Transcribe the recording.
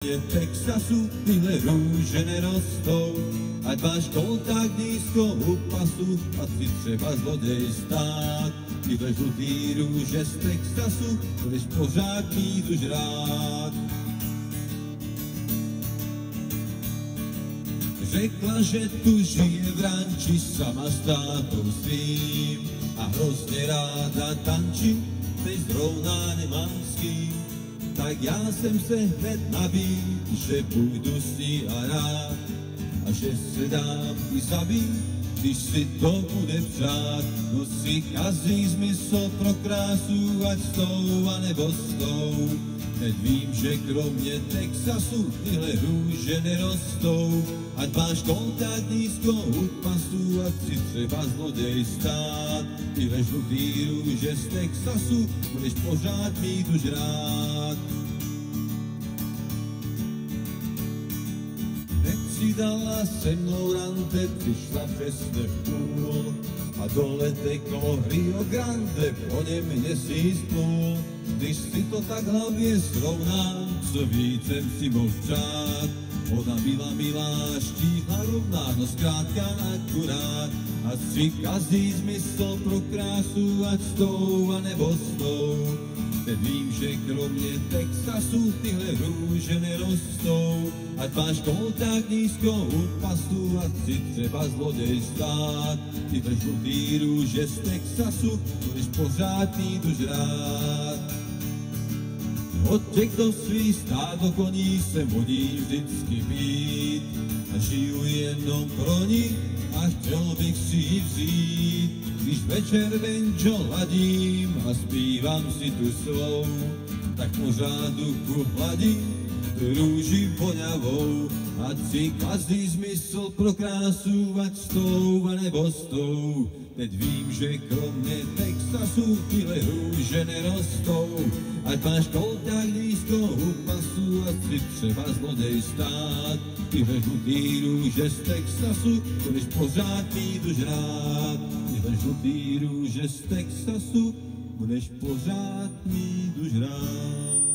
V Texasu tyhle růže nerostou, ať máš kontakt nízko u pasu a si třeba zlodej stát. Tyhle žlutý růže z Texasu budeš pořád mít už rád. Řekla, že tu žije v ranči sama s tátou svým a hrozně ráda tančí, teď zrovna nemám s kým. Tak já jsem se hned nabít, že půjdu s ní a rád a že se dám i zabít, když si to bude přát. No si kazí zmysl pro krásu, ať s tou a nebo s tou. Teď vím, že kromě Texasu tyhle růže nerostou, ať máš kontakt nízko u pasu, ať si třeba zlodej stát. Tyhle žlutý růže z Texasu budeš pořád mít už rád. Nepřidala se mnou rande, přišla přesně v půl a dole teklo Rio Grande, po něm měsíc půl. Když si to tak hlavě srovnám, co víc jsem si mohl přát. Ona byla milá, štíhla rovná, no zkrátka akurát. A si kazí zmysl pro krásu, ať s tou a nebo s tou. Teď vím, že kromě Texasu tyhle růže nerostou, ať máš kontakt nízko u pasu, ať si třeba zlodej stát. Tyhle žlutý růže z Texasu budeš pořád mít už rád. Od těchto svých stádo koní se vodí vždycky být a žiju jenom pro ní a chtěl bych si ji vzít. Když večer venčo ladím a zpívám si tu svou, tak pořád duchu hladím tu růži voňavou. Ať si kazí zmysl pro krásu, ať s tou a nebo s tou. Teď vím, že kromě Texasu tyhle růže nerostou, ať máš kontakt nízko u pasu, ať si třeba zlodej stát. Tyhle žlutý růže z Texasu budeš pořád mít už rád. Tyhle žlutý růže z Texasu budeš pořád mít už rád.